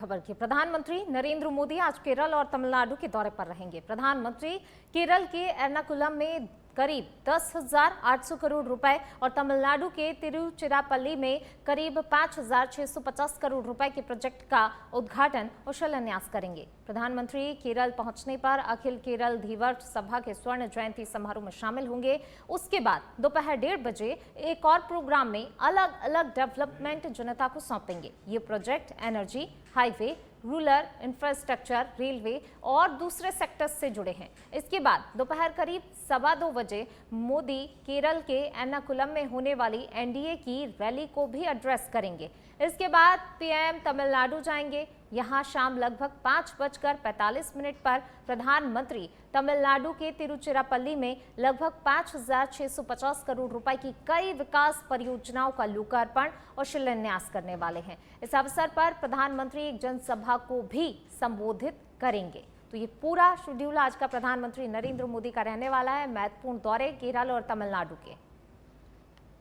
खबर की। प्रधानमंत्री नरेंद्र मोदी आज केरल और तमिलनाडु के दौरे पर रहेंगे। प्रधानमंत्री केरल के एर्नाकुलम में करीब 10,800 करोड़ रुपए और तमिलनाडु के तिरुचिरापल्ली में करीब 5,650 करोड़ रुपए के प्रोजेक्ट का उद्घाटन और शिलान्यास करेंगे। प्रधानमंत्री केरल पहुंचने पर अखिल केरल धीवर सभा के स्वर्ण जयंती समारोह में शामिल होंगे। उसके बाद दोपहर 1:30 बजे एक और प्रोग्राम में अलग अलग डेवलपमेंट जनता को सौंपेंगे। ये project energy, highway, rural infrastructure, railway और दूसरे सेक्टर्स से जुड़े हैं। इसके बाद दोपहर करीब 2:15 बजे मोदी केरल के एर्नाकुलम में होने वाली एनडीए की रैली को भी एड्रेस करेंगे। इसके बाद पीएम तमिलनाडु जाएंगे। यहां शाम लगभग 5:45 पर प्रधानमंत्री तमिलनाडु के तिरुचिरापल्ली में लगभग 5,650 करोड़ रुपए की कई विकास परियोजनाओं का लोकार्पण और शिलान्यास करने वाले हैं। इस अवसर पर प्रधानमंत्री एक जनसभा को भी संबोधित करेंगे। तो ये पूरा शेड्यूल आज का प्रधानमंत्री नरेंद्र मोदी का रहने वाला है। महत्वपूर्ण दौरे केरल और तमिलनाडु के।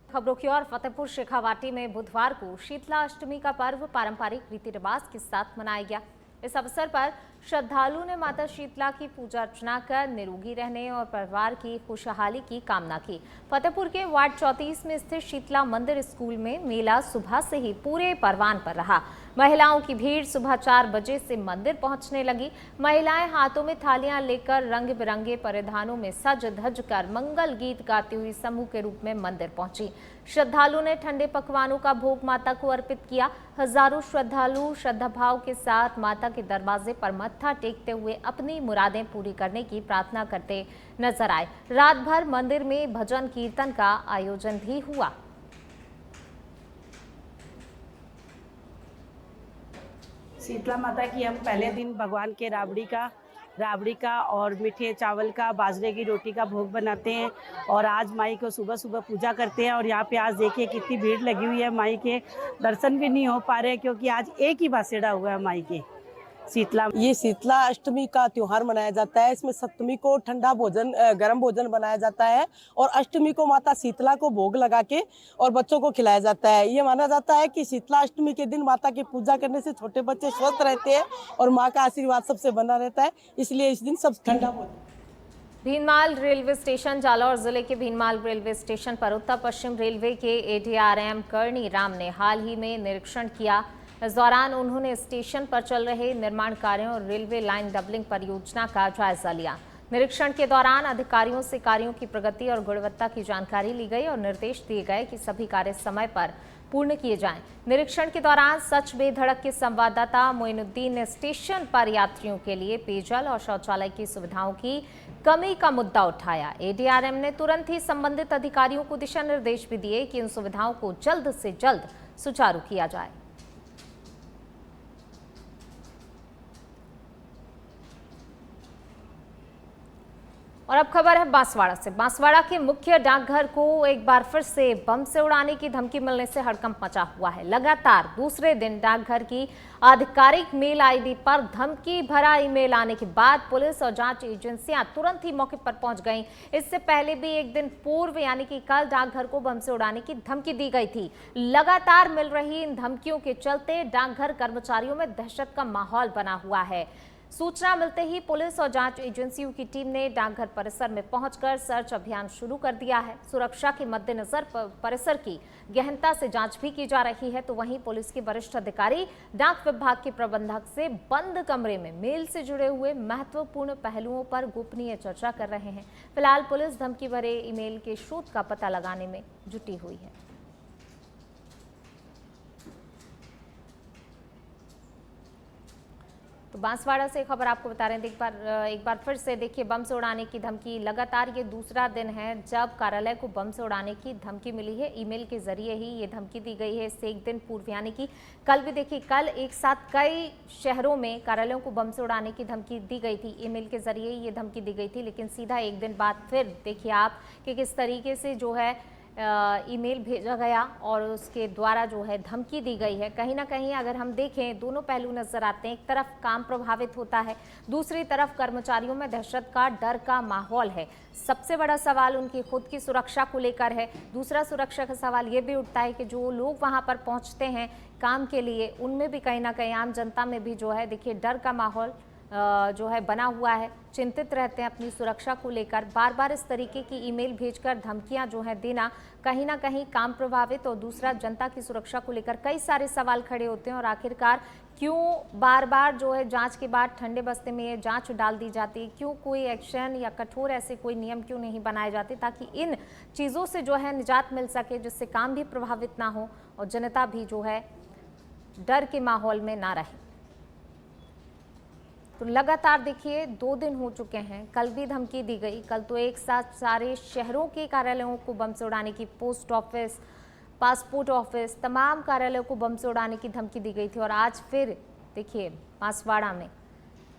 खबरों की ओर, फतेहपुर शेखावाटी में बुधवार को शीतला अष्टमी का पर्व पारंपरिक रीति रिवाज के साथ मनाया गया। इस अवसर पर श्रद्धालुओं ने माता शीतला की पूजा अर्चना कर निरोगी रहने और परिवार की खुशहाली की कामना की। फतेहपुर के वार्ड 34 में स्थित शीतला मंदिर स्कूल में मेला सुबह से ही पूरे परवान पर रहा। महिलाओं की भीड़ सुबह 4 बजे से मंदिर पहुंचने लगी। महिलाएं हाथों में थालियां लेकर रंग बिरंगे परिधानों में सज धज कर मंगल गीत गाती हुई समूह के रूप में मंदिर पहुंची। श्रद्धालुओं ने ठंडे पकवानों का भोग माता को अर्पित किया। हजारों श्रद्धालु श्रद्धाभाव के साथ माता के दरवाजे पर मत्था टेकते हुए अपनी मुरादें पूरी करने की प्रार्थना करते नजर आए। रात भर मंदिर में भजन कीर्तन का आयोजन भी हुआ। शीतला माता की हम पहले दिन भगवान के राबड़ी का और मीठे चावल का, बाजरे की रोटी का भोग बनाते हैं और आज माई को सुबह सुबह पूजा करते हैं। और यहाँ पे आज देखिए कितनी भीड़ लगी हुई है। माई के दर्शन भी नहीं हो पा रहे क्योंकि आज एक ही बासेड़ा हुआ है माई के ये शीतला अष्टमी का त्योहार मनाया जाता है। इसमें सप्तमी को ठंडा भोजन, गर्म भोजन बनाया जाता है और अष्टमी को माता शीतला को भोग लगा के और बच्चों को खिलाया जाता है। ये माना जाता है कि शीतला अष्टमी के दिन माता की पूजा करने से छोटे बच्चे स्वस्थ रहते हैं और माँ का आशीर्वाद सबसे बना रहता है, इसलिए इस दिन सब ठंडा भोजन। भीनमाल रेलवे स्टेशन, जालौर जिले के भीनमाल रेलवे स्टेशन पर उत्तर पश्चिम रेलवे के एडीआरएम करणी राम ने हाल ही में निरीक्षण किया। इस दौरान उन्होंने स्टेशन पर चल रहे निर्माण कार्यों और रेलवे लाइन डबलिंग परियोजना का जायजा लिया। निरीक्षण के दौरान अधिकारियों से कार्यों की प्रगति और गुणवत्ता की जानकारी ली गई और निर्देश दिए गए कि सभी कार्य समय पर पूर्ण किए जाएं। निरीक्षण के दौरान सच बेधड़क के संवाददाता मोइनुद्दीन ने स्टेशन पर यात्रियों के लिए पेयजल और शौचालय की सुविधाओं की कमी का मुद्दा उठाया। एडीआरएम ने तुरंत ही संबंधित अधिकारियों को दिशा निर्देश भी दिए कि इन सुविधाओं को जल्द से जल्द सुचारू किया जाए। और अब खबर है बांसवाड़ा से। बांसवाड़ा के मुख्य डाकघर को एक बार फिर से बम से उड़ाने की धमकी मिलने से हड़कंप मचा हुआ है। लगातार दूसरे दिन डाकघर की आधिकारिक मेल आईडी पर धमकी भरा ईमेल आने के बाद पुलिस और जांच एजेंसियां तुरंत ही मौके पर पहुंच गईं। इससे पहले भी एक दिन पूर्व यानी कि कल डाकघर को बम से उड़ाने की धमकी दी गई थी। लगातार मिल रही इन धमकियों के चलते डाकघर कर्मचारियों में दहशत का माहौल बना हुआ है। सूचना मिलते ही पुलिस और जांच एजेंसियों की टीम ने डाकघर परिसर में पहुंचकर सर्च अभियान शुरू कर दिया है। सुरक्षा के मद्देनजर परिसर की गहनता से जांच भी की जा रही है। तो वहीं पुलिस के वरिष्ठ अधिकारी डाक विभाग के प्रबंधक से बंद कमरे में मेल से जुड़े हुए महत्वपूर्ण पहलुओं पर गोपनीय चर्चा कर रहे हैं। फिलहाल पुलिस धमकी भरे ईमेल के स्रोत का पता लगाने में जुटी हुई है। तो बांसवाड़ा से खबर आपको बता रहे हैं। एक बार फिर से देखिए, बम से उड़ाने की धमकी। लगातार ये दूसरा दिन है जब कार्यालय को बम से उड़ाने की धमकी मिली है। ईमेल के जरिए ही ये धमकी दी गई है। इससे एक दिन पूर्व यानी कि कल भी देखिए, कल एक साथ कई शहरों में कार्यालयों को बम से उड़ाने की धमकी दी गई थी। ईमेल के जरिए ये धमकी दी गई थी, लेकिन सीधा एक दिन बाद फिर देखिए आप कि किस तरीके से जो है ईमेल भेजा गया और उसके द्वारा जो है धमकी दी गई है। कहीं ना कहीं अगर हम देखें दोनों पहलू नजर आते हैं, एक तरफ काम प्रभावित होता है, दूसरी तरफ कर्मचारियों में दहशत का, डर का माहौल है। सबसे बड़ा सवाल उनकी खुद की सुरक्षा को लेकर है। दूसरा सुरक्षा का सवाल ये भी उठता है कि जो लोग वहां पर पहुंचते हैं काम के लिए, उनमें भी कहीं ना कहीं आम जनता में भी जो है देखिए डर का माहौल जो है बना हुआ है। चिंतित रहते हैं अपनी सुरक्षा को लेकर। बार बार इस तरीके की ईमेल भेजकर धमकियां जो है देना कहीं ना कहीं काम प्रभावित और दूसरा जनता की सुरक्षा को लेकर कई सारे सवाल खड़े होते हैं। और आखिरकार क्यों बार बार जो है जांच के बाद ठंडे बस्ते में ये जांच डाल दी जाती है, क्यों कोई एक्शन या कठोर ऐसे कोई नियम क्यों नहीं बनाए जाते ताकि इन चीज़ों से जो है निजात मिल सके, जिससे काम भी प्रभावित ना हो और जनता भी जो है डर के माहौल में ना रहे। तो लगातार देखिए 2 दिन हो चुके हैं, कल भी धमकी दी गई। कल तो एक साथ सारे शहरों के कार्यालयों को बम से उड़ाने की, पोस्ट ऑफिस, पासपोर्ट ऑफिस, तमाम कार्यालयों को बम से उड़ाने की धमकी दी गई थी। और आज फिर देखिए बांसवाड़ा में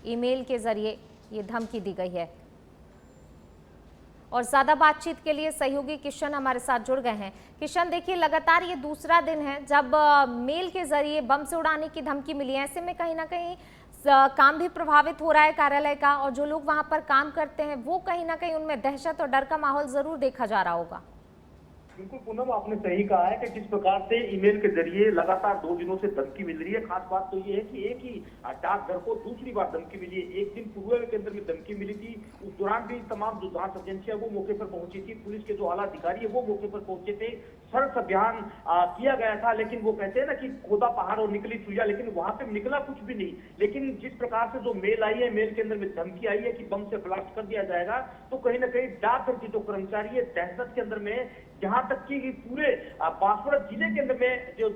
ईमेल के जरिए ये धमकी दी गई है। और ज्यादा बातचीत के लिए सहयोगी किशन हमारे साथ जुड़ गए हैं। किशन, देखिए लगातार ये दूसरा दिन है जब मेल के जरिए बम से उड़ाने की धमकी मिली है। ऐसे में कहीं ना कहीं काम भी प्रभावित हो रहा है कार्यालय का, और जो लोग वहां पर काम करते हैं वो कहीं ना कहीं उनमें दहशत और डर का माहौल जरूर देखा जा रहा होगा। बिल्कुल पूनम, आपने सही कहा है कि जिस प्रकार से ईमेल के जरिए लगातार 2 दिनों से धमकी मिल रही है। खास बात तो ये है कि एक ही डाकघर को दूसरी बार धमकी मिली है। एक दिन पूर्व के अंदर में धमकी मिली थी, उस दौरान भी तमाम जो जांच एजेंसियां वो मौके पर पहुंची थी, पुलिस के जो आला अधिकारी है वो मौके पर पहुंचे थे। सर्च अभियान किया गया था, लेकिन वो कहते हैं ना कि खोदा पहाड़ और निकली चुइया, लेकिन वहां पे निकला कुछ भी नहीं। लेकिन जिस प्रकार से जो मेल आई है, मेल के अंदर में धमकी आई है कि बम से ब्लास्ट कर दिया जाएगा, तो कहीं ना कहीं डाकघर की जो कर्मचारी है दहशत के अंदर में, जहां तक कि पूरे बांसवाड़ा जिले के अंदर में जो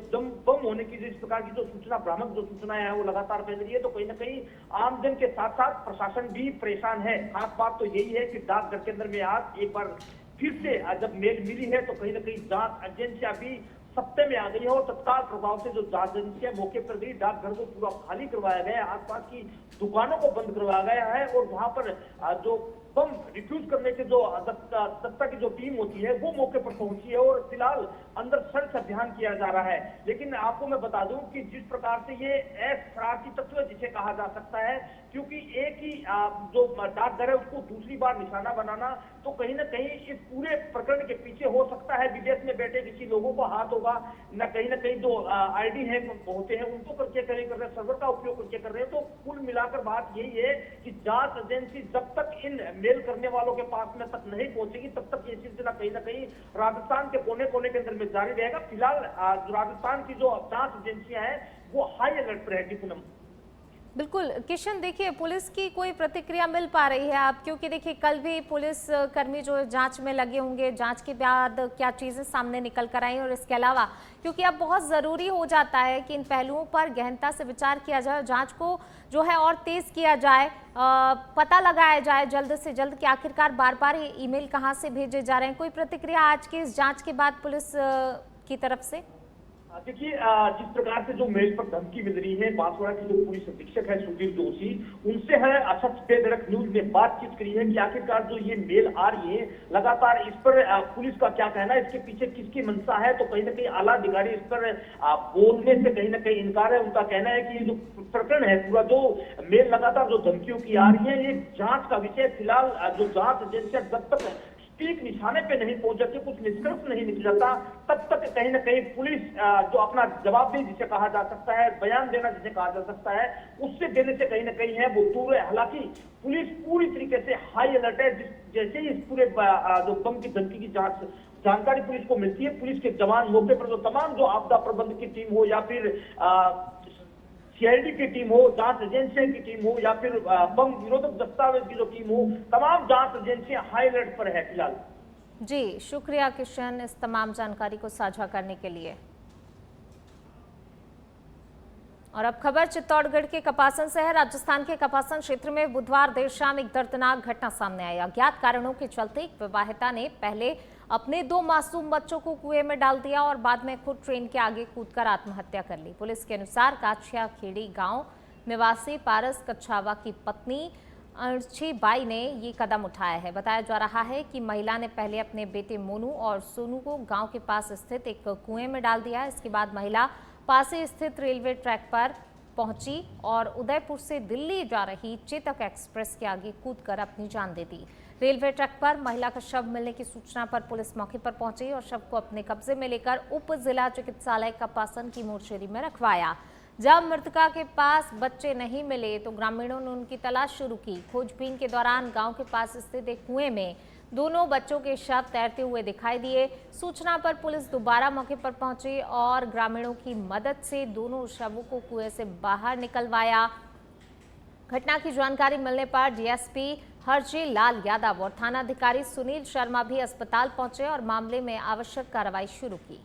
बम होने की जिस प्रकार की जो सूचना, भ्रामक जो सूचनाएं हैं वो लगातार फैल रही है, तो कहीं ना कहीं आमजन के साथ साथ प्रशासन भी परेशान है। खास बात तो यही है कि डाकघर के अंदर में आज एक बार फिर से जब मेल मिली है तो कहीं ना कहीं जांच एजेंसियां भी सत्ते में आ गई है और तत्काल प्रभाव से जो जांच एजेंसियां मौके पर गई, डाकघर को पूरा खाली करवाया गया है, आसपास की दुकानों को बंद करवाया गया है और वहां पर जो बम रिफ्यूज करने के जो दत्ता की जो टीम होती है वो मौके पर पहुंची है और फिलहाल अंदर सर्च अभियान किया जा रहा है। लेकिन आपको मैं बता दूं कि जिस प्रकार से ये शरारती तत्व जिसे कहा जा सकता है, क्योंकि एक ही जो डाकघर है उसको दूसरी बार निशाना बनाना, तो कहीं ना कहीं इस पूरे प्रकरण के पीछे हो सकता है विदेश में बैठे किसी लोगों का हाथ होगा, न कहीं ना कहीं जो आईडी है होते हैं उनको करके कर रहे हैं, सर्वर का उपयोग करके कर रहे हैं। तो कुल मिलाकर बात यही है कि जांच एजेंसी जब तक इन मेल करने वालों के पास में तक नहीं पहुंचेगी तब तक ये सिलसिला कहीं ना कहीं राजस्थान के कोने कोने के अंदर में जारी रहेगा। फिलहाल राजस्थान की जो जांच एजेंसियां हैं वो हाई अलर्ट पर है। पूनम, बिल्कुल किशन, देखिए पुलिस की कोई प्रतिक्रिया मिल पा रही है आप, क्योंकि देखिए कल भी पुलिस कर्मी जो है जांच में लगे होंगे, जांच के बाद क्या चीज़ें सामने निकल कर आई, और इसके अलावा क्योंकि अब बहुत ज़रूरी हो जाता है कि इन पहलुओं पर गहनता से विचार किया जाए, जांच को जो है और तेज़ किया जाए, पता लगाया जाए जल्द से जल्द कि आखिरकार बार बार ये ईमेल कहाँ से भेजे जा रहे हैं। कोई प्रतिक्रिया आज की इस जाँच के बाद पुलिस की तरफ से? देखिए, जिस प्रकार से जो मेल पर धमकी मिल रही है, बांसवाड़ा के जो पुलिस अधीक्षक है सुधीर जोशी, उनसे है सच पे धड़क न्यूज ने बातचीत करी है कि आखिरकार जो ये मेल आ रही है लगातार, इस पर पुलिस का क्या कहना है, इसके पीछे किसकी मंशा है। तो कहीं ना कहीं आला अधिकारी इस पर बोलने से कहीं ना कहीं इनकार है। उनका कहना है कि ये जो प्रकरण है, पूरा जो मेल लगातार जो धमकियों की आ रही है, ये जांच का विषय। फिलहाल जो जांच एजेंसियां जब तक ठीक निशाने पे नहीं पहुंच जाती, कुछ निष्कर्ष नहीं निकल जाता, तब तक कहीं ना कहीं पुलिस जो अपना जवाबदेही जिसे कहा जा सकता है, बयान देना जिसे कहा जा सकता है, उससे देने से कहीं ना कहीं है वो दूर है। हालांकि पुलिस पूरी तरीके से हाई अलर्ट है। जैसे ही इस पूरे जो बम की धमकी की जानकारी पुलिस को मिलती है, पुलिस के जवान मौके पर, जो तमाम जो आपदा प्रबंधन की टीम हो या फिर सीआईडी की टीम हो, जांच एजेंसियों की टीम हो या फिर बम विरोधक दस्तावेज की जो टीम हो, तमाम जांच एजेंसियां हाई अलर्ट पर है फिलहाल। जी शुक्रिया किशन इस तमाम जानकारी को साझा करने के लिए। और अब खबर चित्तौड़गढ़ के कपासन से है। राजस्थान के कपासन क्षेत्र में बुधवार देर शाम एक दर्दनाक घटना सामने आई। अज्ञात कारणों के चलते एक विवाहिता ने पहले अपने 2 मासूम बच्चों को कुएं में डाल दिया और बाद में खुद ट्रेन के आगे कूदकर आत्महत्या कर ली। पुलिस के अनुसार काछिया खेड़ी गांव निवासी पारस कच्छावा की पत्नी अर्ची बाई ने ये कदम उठाया है। बताया जा रहा है कि महिला ने पहले अपने बेटे मोनू और सोनू को गांव के पास स्थित एक कुएं में डाल दिया। इसके बाद महिला पास ही स्थित रेलवे ट्रैक पर पहुंची और उदयपुर से दिल्ली जा रही चेतक एक्सप्रेस के आगे कूदकर अपनी जान दे दी। रेलवे ट्रैक पर महिला का शव मिलने की सूचना पर पुलिस मौके पर पहुंची और शव को अपने कब्जे में लेकर उप जिला चिकित्सालय कपासन की मोर्चरी में रखवाया। जब मृतका के पास बच्चे नहीं मिले तो ग्रामीणों ने उनकी तलाश शुरू की। खोजबीन के दौरान गांव के पास स्थित एक कुएं में दोनों बच्चों के शव तैरते हुए दिखाई दिए। सूचना पर पुलिस दोबारा मौके पर पहुंची और ग्रामीणों की मदद से दोनों शवों को कुएं से बाहर निकलवाया। घटना की जानकारी मिलने पर डीएसपी हरजी लाल यादव और थानाधिकारी सुनील शर्मा भी अस्पताल पहुंचे और मामले में आवश्यक कार्रवाई शुरू की।